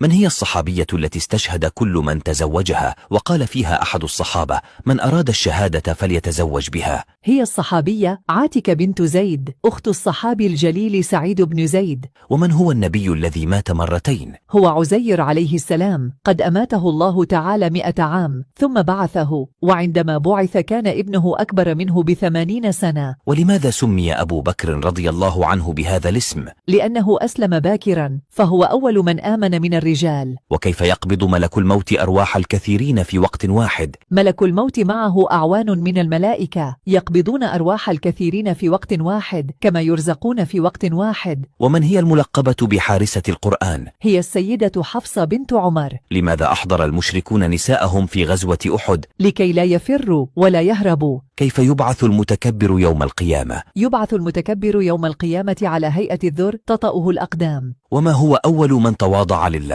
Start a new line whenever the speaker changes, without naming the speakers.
من هي الصحابية التي استشهد كل من تزوجها وقال فيها أحد الصحابة: من أراد الشهادة فليتزوج بها؟
هي الصحابية عاتكة بنت زيد أخت الصحابي الجليل سعيد بن زيد.
ومن هو النبي الذي مات مرتين؟
هو عزير عليه السلام، قد أماته الله تعالى 100 عام ثم بعثه، وعندما بعث كان ابنه أكبر منه ب80 سنة.
ولماذا سمي أبو بكر رضي الله عنه بهذا الاسم؟
لأنه أسلم باكرا، فهو أول من آمن من الرجال.
وكيف يقبض ملك الموت أرواح الكثيرين في وقت واحد؟
ملك الموت معه أعوان من الملائكة يقبضون أرواح الكثيرين في وقت واحد كما يرزقون في وقت واحد.
ومن هي الملقبة بحارسة القرآن؟
هي السيدة حفصة بنت عمر.
لماذا أحضر المشركون نساءهم في غزوة أحد؟
لكي لا يفروا ولا يهربوا.
كيف يبعث المتكبر يوم القيامة؟
يبعث المتكبر يوم القيامة على هيئة الذر تطأه الأقدام.
وما هو أول من تواضع لله؟